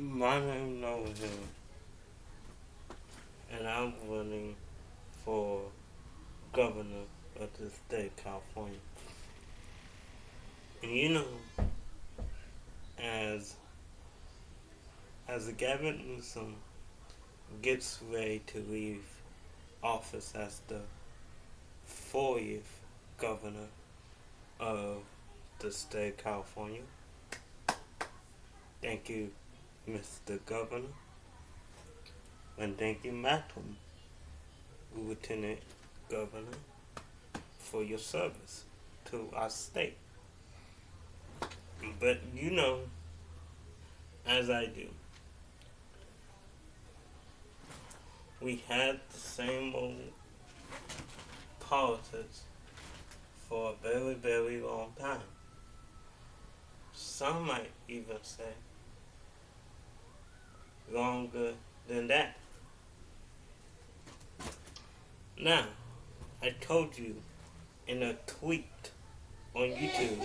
My name is Noah Hill, and I'm running for governor of the state of California. And as Gavin Newsom gets ready to leave office as the 40th governor of the state of California, thank you, Mr. Governor, and thank you, Madam Lieutenant Governor, for your service to our state. But as I do, we had the same old politics for a very, very long time. Some might even say longer than that. Now, I told you in a tweet on YouTube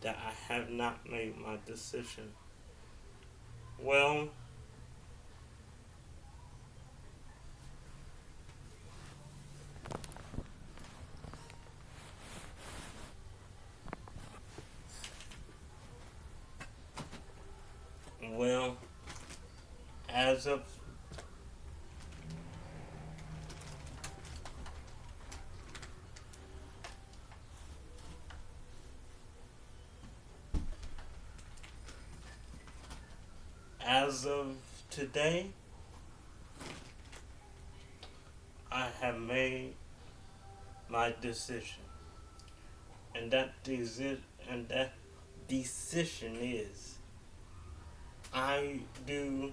that I have not made my decision. Well, well, as of today, I have made my decision, and that decision is I do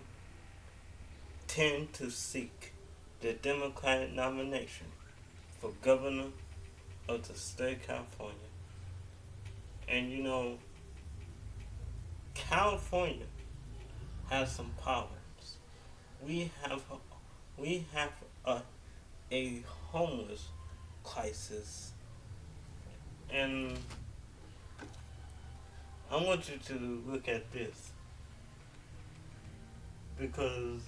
tend to seek the Democratic nomination for governor of the state of California. And California has some problems. We have a homeless crisis, and I want you to look at this, because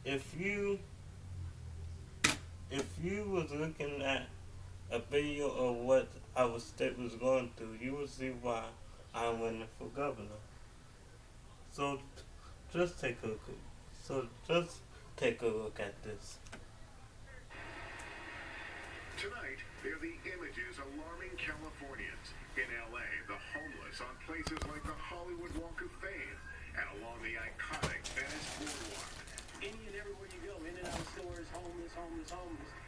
if you was looking at a video of what our state was going through, you would see why I'm running for governor. So just take a look. Just take a look at this. Tonight, they're the images alarming Californians. In LA, the homeless on places like the Hollywood Walk of Fame and along the iconic Venice Boardwalk. Any and everywhere you go, in and out of stores, homeless.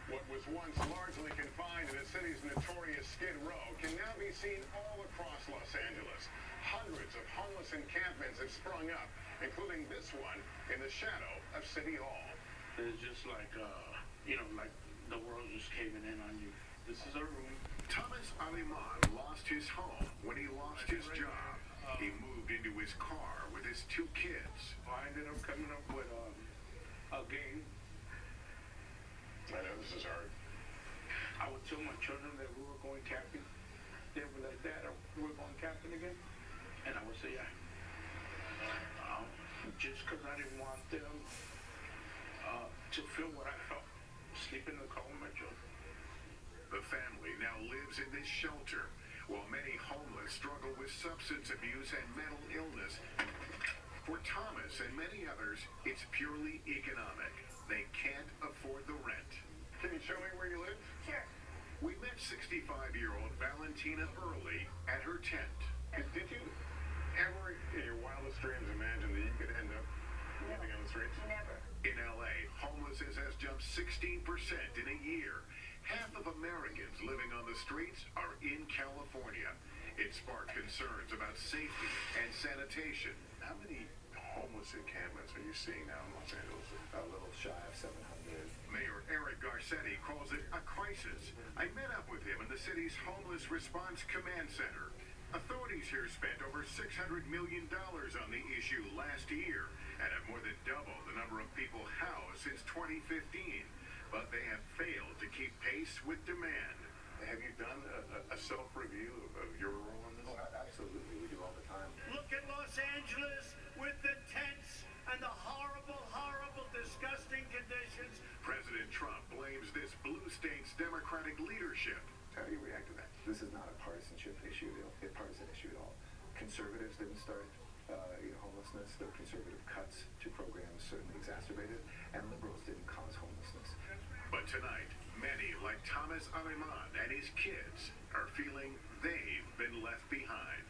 What was once largely confined to the city's notorious Skid Row can now be seen all across Los Angeles. Hundreds of homeless encampments have sprung up, including this one in the shadow of City Hall. It's just like, like the world just caving in on you. This is our room. Thomas Aliman lost his home when he lost his job. He moved into his car with his 2 kids. I ended up coming up with a game. I know this is hard. I would tell my children that we were going camping. They were like, Dad, we're going camping again? And I would say, yeah. Just because I didn't want them to feel what I felt, sleeping in the car with my children. The family now lives in this shelter, while many homeless struggle with substance abuse and mental illness. For Thomas and many others, it's purely economic. They can't afford the rent. Can you show me where you live? Sure. We met 65-year-old Valentina Early at her tent. Did you ever, in your wildest dreams, imagine that you could end up living on the streets? Never. In LA, homelessness has jumped 16% in a year. Half of Americans living on the streets are in California. It sparked concerns about safety and sanitation. How many homeless encampments are you seeing now in Los Angeles? A little shy of 700. Mayor Eric Garcetti calls it a crisis. I met up with him in the city's Homeless Response Command Center. Authorities here spent over $600 million on the issue last year and have more than doubled the number of people housed since 2015. But they have failed to keep pace with demand. Have you done a self-review of your role in this? Oh, absolutely. We do all the time. Look at Los Angeles with the tent Democratic leadership. How do you react to that? This is not a partisanship issue, a partisan issue at all. Conservatives didn't start homelessness. The conservative cuts to programs certainly exacerbated, and liberals didn't cause homelessness. But tonight, many like Thomas Aleman and his kids are feeling they've been left behind.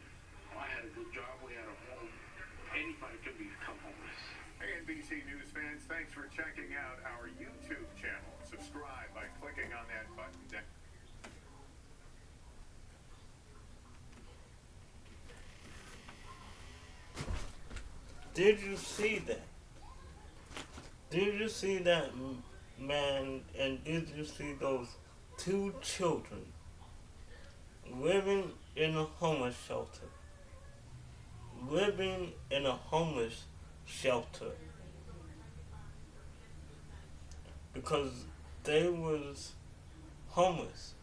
I had a good job, we had a home. Anybody can become homeless. Hey, NBC News fans, thanks for checking out our YouTube channel. Subscribe by clicking on that button down. Did you see that? Did you see that, man? And did you see those 2 children living in a homeless shelter? Living in a homeless shelter because they was homeless.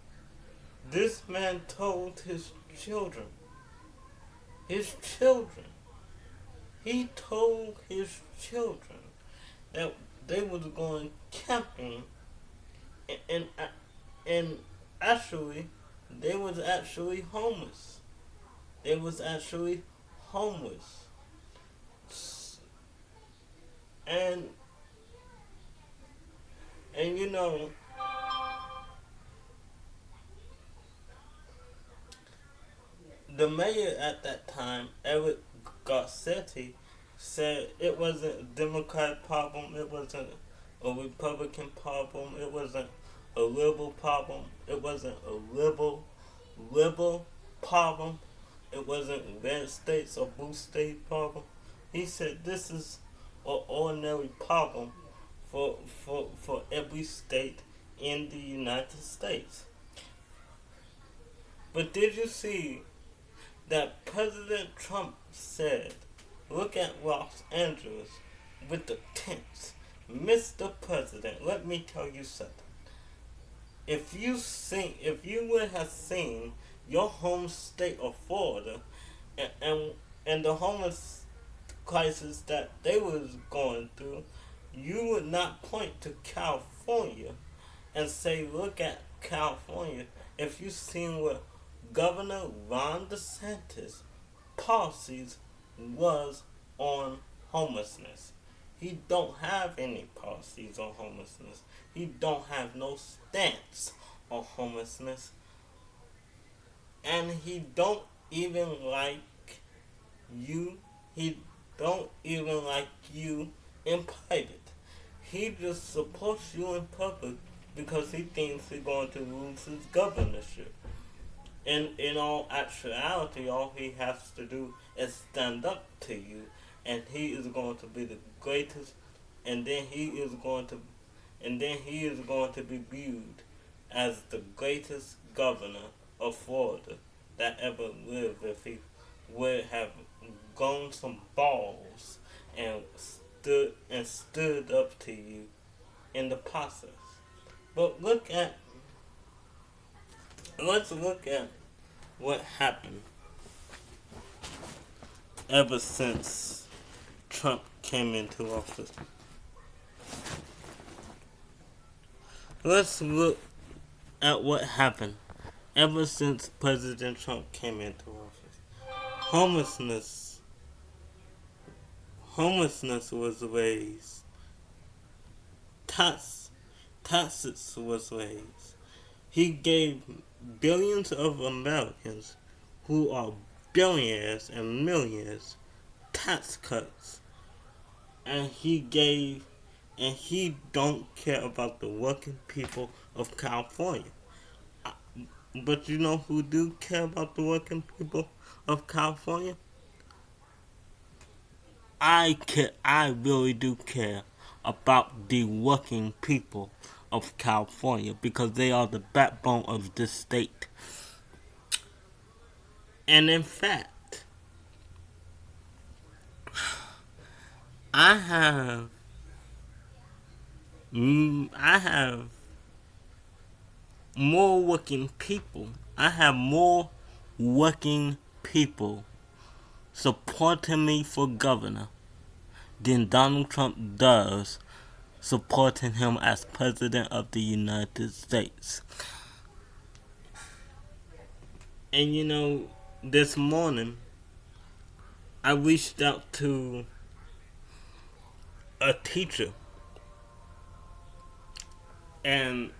This man told his children, he told his children that they was going camping, and actually they was actually homeless. They was actually homeless. And you know, the mayor at that time, Eric Garcetti, said it wasn't a Democrat problem, it wasn't a Republican problem, it wasn't a liberal problem, it wasn't a liberal problem, it wasn't red states or blue state problem. He said this is an ordinary problem for every state in the United States. But did you see that President Trump said, look at Los Angeles with the tents. Mr. President, let me tell you something. If you would have seen your home state of Florida and the homeless crisis that they was going through, you would not point to California and say, look at California. If you seen what Governor Ron DeSantis' policies was on homelessness. He don't have any policies on homelessness. He don't have no stance on homelessness. And he don't even like you. He don't even like you in private. He just supports you in public because he thinks he's going to lose his governorship. And in all actuality, all he has to do is stand up to you, and he is going to be the greatest, and then he is going to be viewed as the greatest governor of Florida that ever lived if he would have grown some balls and stood up to you in the process. But let's look at what happened ever since Trump came into office. Let's look at what happened ever since President Trump came into office. Homelessness was raised. Taxes was raised. He gave billions of Americans who are billionaires and millionaires tax cuts. And he don't care about the working people of California. But you know who do care about the working people of California? I really do care about the working people of California because they are the backbone of this state. And in fact, I have more working people. I have more working people supporting me for governor than Donald Trump does supporting him as President of the United States. And this morning I reached out to a teacher and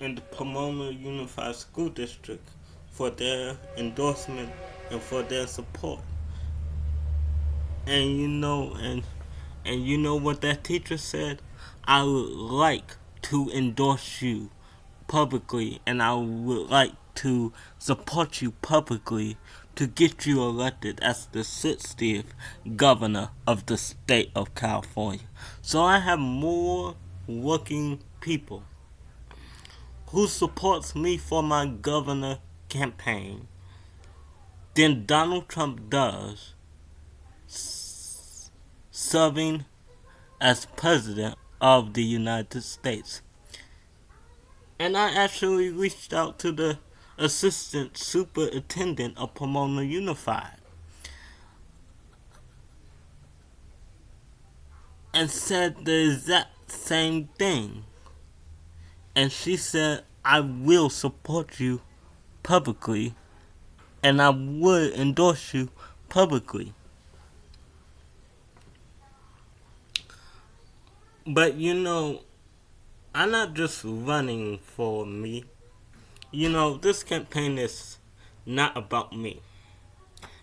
in the Pomona Unified School District for their endorsement and for their support. And you know what that teacher said? I would like to endorse you publicly, and I would like to support you publicly to get you elected as the 60th governor of the state of California. So I have more working people who supports me for my governor campaign than Donald Trump does serving as president of the United States. And I actually reached out to the assistant superintendent of Pomona Unified and said the exact same thing. And she said, I will support you publicly and I would endorse you publicly. But I'm not just running for me. This campaign is not about me.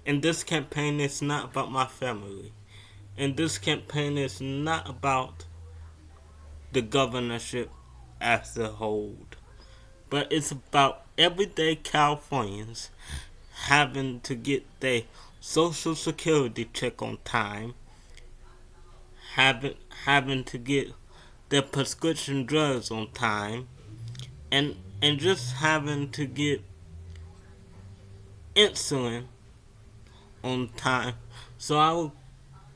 And this campaign is not about my family. And this campaign is not about the governorship as a whole. But it's about everyday Californians having to get their Social Security check on time, having to get their prescription drugs on time, and just having to get insulin on time. So I will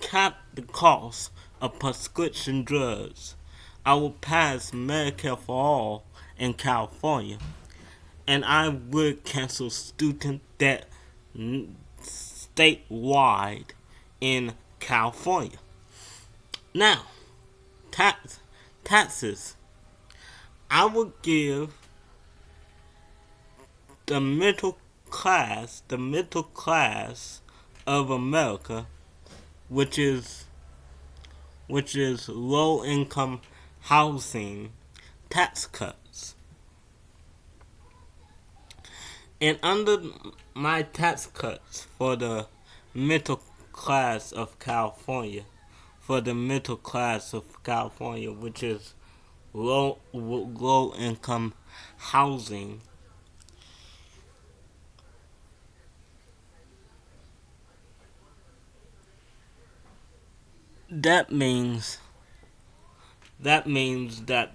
cap the cost of prescription drugs. I will pass Medicare for All in California, and I would cancel student debt statewide in California. Now, taxes. I would give the middle class of America, which is low income housing, tax cuts. And under my tax cuts for the middle class of California, which is low income housing, that means that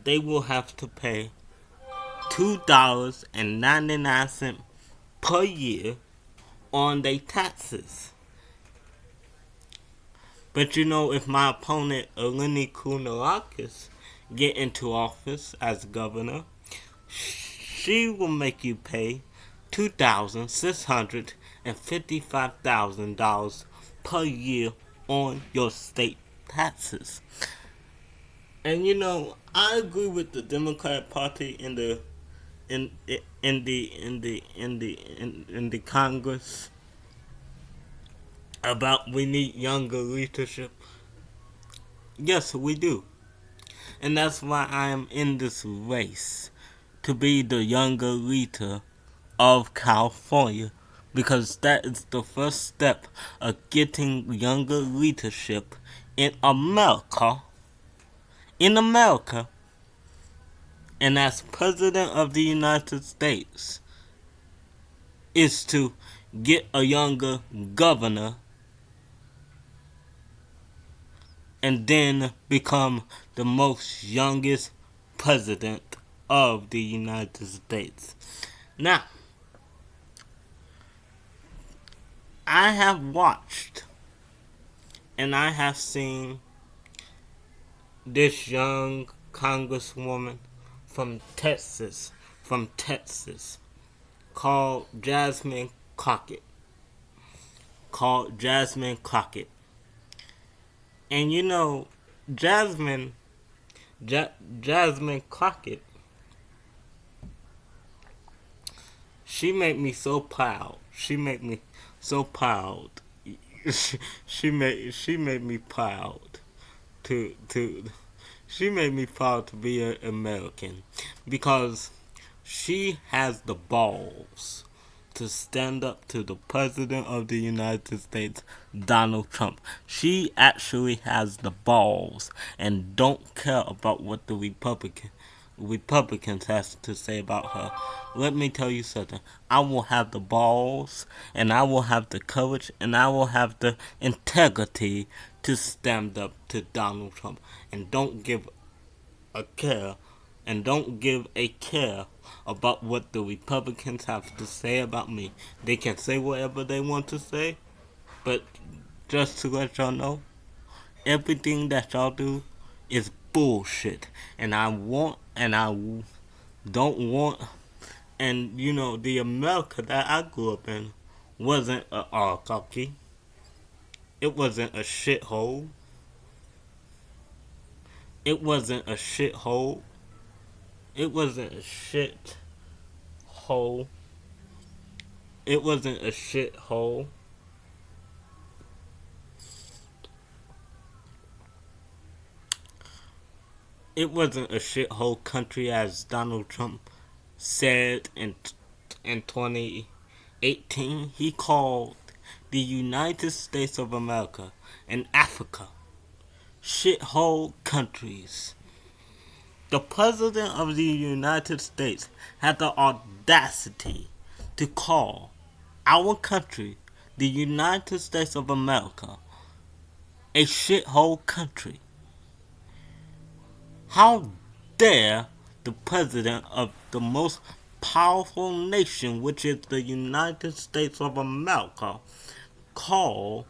they will have to pay $2.99 per year on their taxes. But if my opponent, Eleni Kounalakis, get into office as governor, she will make you pay $2,655,000 per year on your state taxes. And I agree with the Democratic Party in the Congress about we need younger leadership. Yes, we do. And that's why I am in this race to be the younger leader of California, because that is the first step of getting younger leadership in America. And as President of the United States is to get a younger governor and then become the most youngest president of the United States. Now, I have watched and I have seen this young congresswoman from Texas, called Jasmine Crockett. And Jasmine Jasmine Crockett, she made me so proud. She made me so proud. she made me proud to she made me proud to be an American because she has the balls to stand up to the President of the United States, Donald Trump. She actually has the balls and don't care about what the Republicans has to say about her. Let me tell you something. I will have the balls and I will have the courage and I will have the integrity to stand up to Donald Trump and don't give a care about what the Republicans have to say about me. They can say whatever they want to say, but just to let y'all know, everything that y'all do is bullshit. And I don't want, and the America that I grew up in wasn't an oligarchy. It wasn't a shithole. It wasn't a shithole. It wasn't a shithole. It wasn't a shithole. It wasn't a shithole country as Donald Trump said in 2018. He called the United States of America and Africa shithole countries. The President of the United States had the audacity to call our country, the United States of America, a shithole country. How dare the President of the most powerful nation, which is the United States of America, call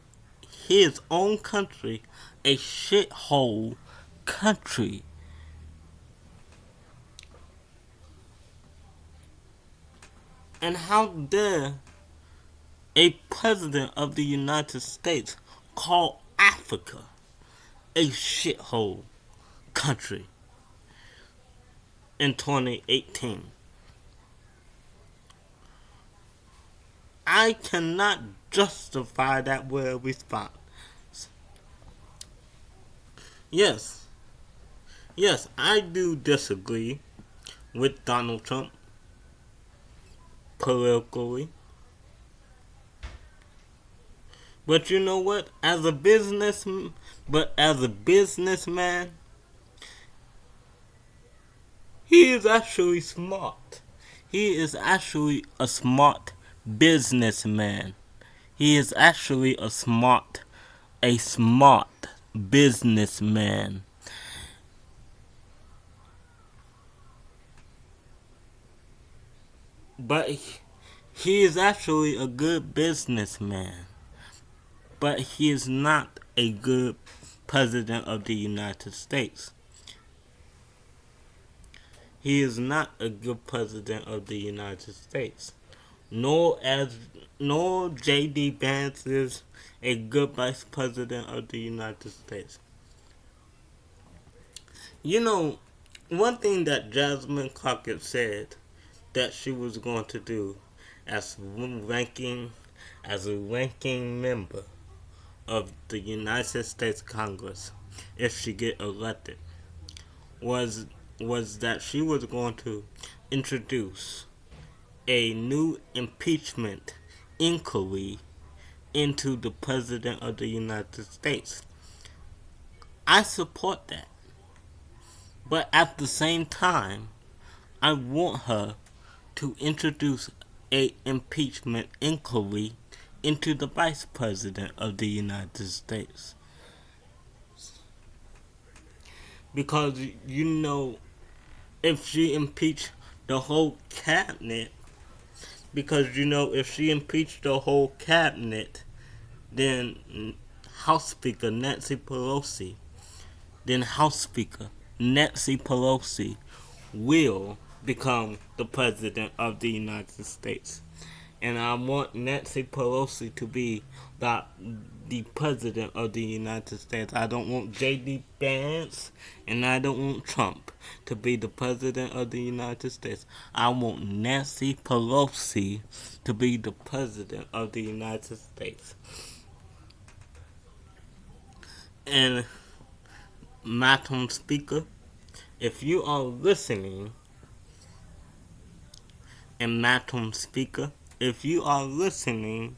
his own country a shithole country? And how dare a president of the United States call Africa a shithole country in 2018? I cannot justify that with a response. Yes, I do disagree with Donald Trump politically. But you know what? As a businessman, he is actually smart. He is actually a smart businessman. He is actually a smart businessman. But he is actually a good businessman. But he is not a good president of the United States. He is not a good president of the United States. Nor J.D. Vance is a good vice president of the United States. One thing that Jasmine Crockett said that she was going to do as a ranking member of the United States Congress, if she get elected, was that she was going to introduce a new impeachment inquiry into the President of the United States. I support that. But at the same time, I want her to introduce a impeachment inquiry into the Vice President of the United States. Because, if she impeached the whole cabinet, then House Speaker Nancy Pelosi will become the President of the United States. And I want Nancy Pelosi to be the President of the United States. I don't want J.D. Vance and I don't want Trump to be the President of the United States. I want Nancy Pelosi to be the President of the United States. And Madam Speaker, if you are listening, and Madam Speaker, if you are listening,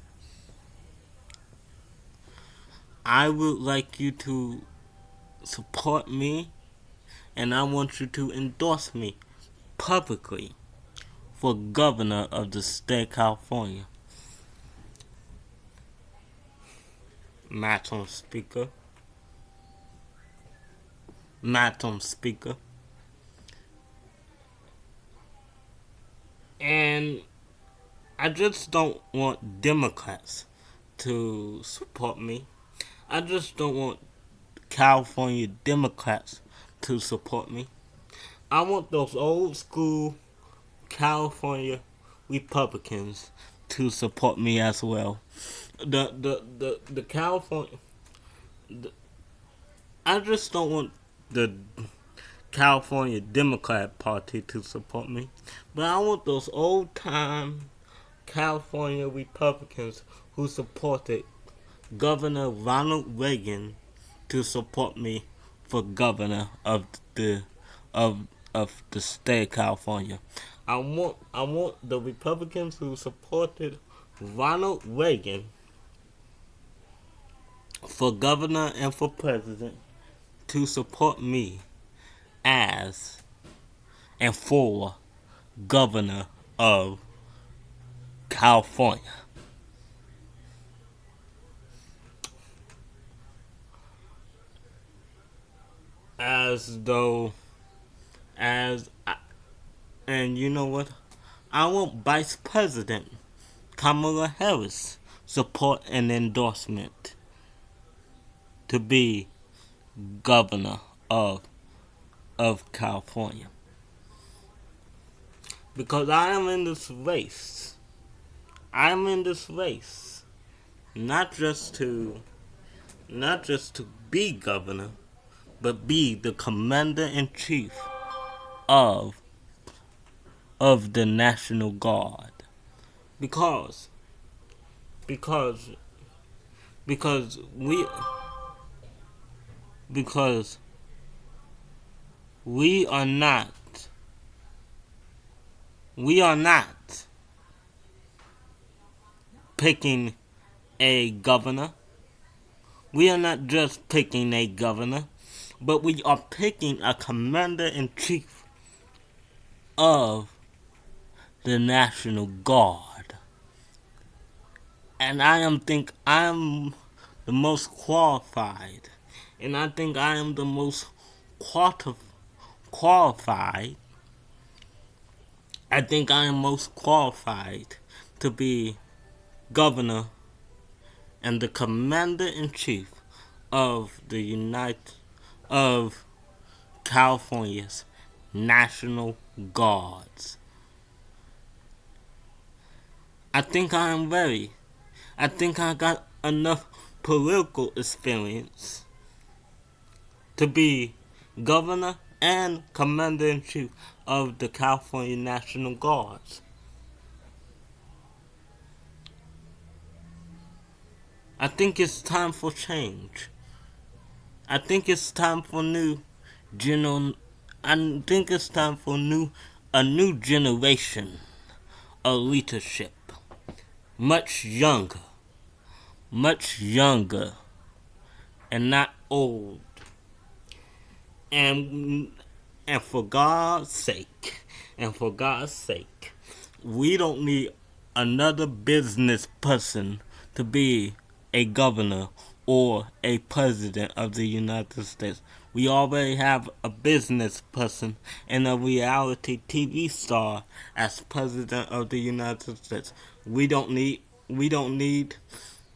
I would like you to support me, and I want you to endorse me publicly for governor of the state of California. Madam Speaker. Madam Speaker. And I just don't want Democrats to support me. I just don't want California Democrats to support me. I want those old school California Republicans to support me as well. The California... I just don't want the California Democrat Party to support me, but I want those old-time California Republicans who supported Governor Ronald Reagan to support me for governor of the state of California. I want the Republicans who supported Ronald Reagan for governor and for president to support me as and for governor of California. And you know what? I want Vice President Kamala Harris support and endorsement to be governor of California. Because I am in this race. Not just to be governor, but be the commander-in-chief of the National Guard. Because we are not picking a governor. We are not just picking a governor, but we are picking a commander-in-chief of the National Guard. And I think I am the most qualified, and I think I am the most qualified. I think I am most qualified to be governor and the commander-in-chief of California's National Guards. I think I am ready. I think I got enough political experience to be governor and commander-in-chief of the California National Guards. I think it's time for change. I think it's time for a new generation of leadership. Much younger, and not old. And for God's sake, we don't need another business person to be a governor or a president of the United States. We already have a business person and a reality TV star as president of the United States. We don't need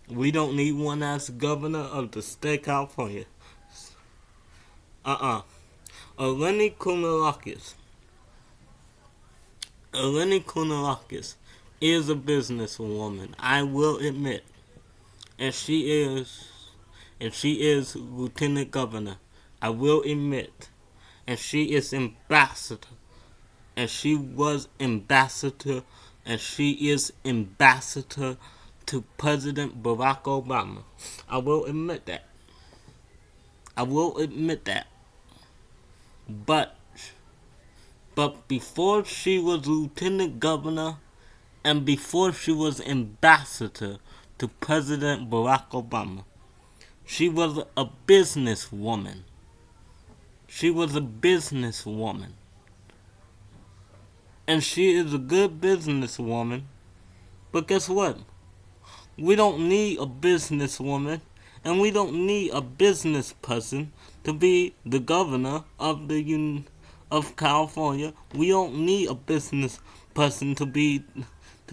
one as governor of the state of California. Eleni Kounalakis is a businesswoman, I will admit. and she is lieutenant governor. I will admit, and she is ambassador, and she was ambassador, and she is ambassador to President Barack Obama. I will admit that. I will admit that. But before she was lieutenant governor and before she was ambassador to President Barack Obama, she was a businesswoman. She was a businesswoman. And she is a good businesswoman. But guess what? We don't need a businesswoman and we don't need a business person to be the governor of of California. We don't need a business person to be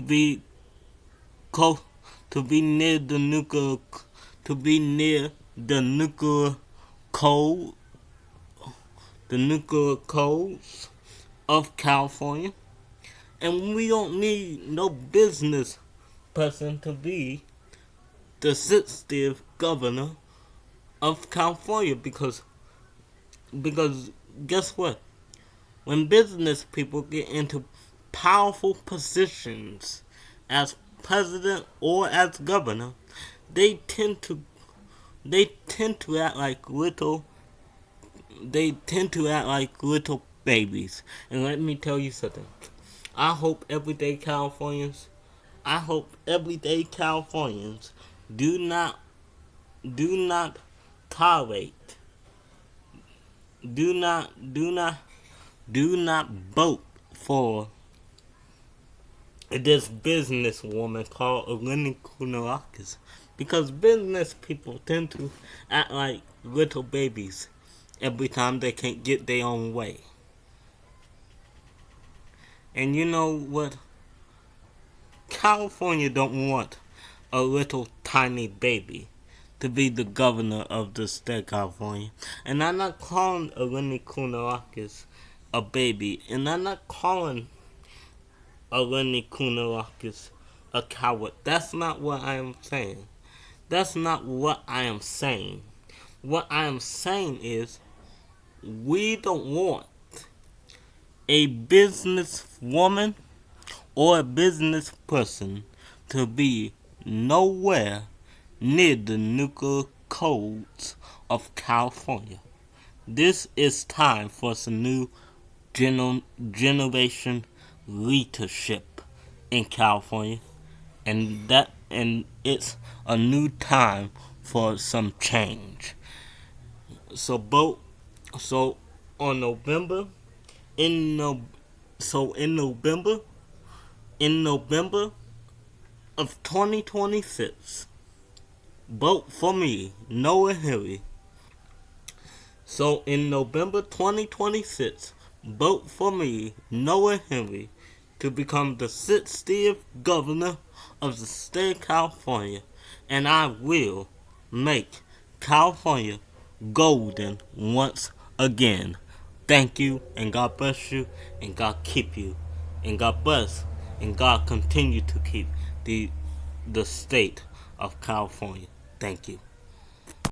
near the nuclear code, the nuclear codes of California. And we don't need no business person to be the 60th governor of California because guess what? When business people get into powerful positions as president or as governor, they tend to act like little babies. And let me tell you something. I hope everyday Californians do not tolerate, do not vote for this businesswoman called Eleni Kounalakis, because business people tend to act like little babies every time they can't get their own way. And you know what? California don't want a little tiny baby to be the governor of the state of California. And I'm not calling Eleni Kounalakis a baby. And I'm not calling Eleni Kounalakis a coward. That's not what I am saying. That's not what I am saying. What I am saying is we don't want a businesswoman or a business person to be nowhere near the nuclear codes of California. This is time for some new generation leadership in California, and it's a new time for some change. So on November, in November of 2026, vote for me, Noah Henry. So in November 2026, vote for me, Noah Henry, to become the 60th governor of the state of California, and I will make California golden once again. Thank you, and God bless you, and God keep you, and God bless, and God continue to keep the state of California. Thank you.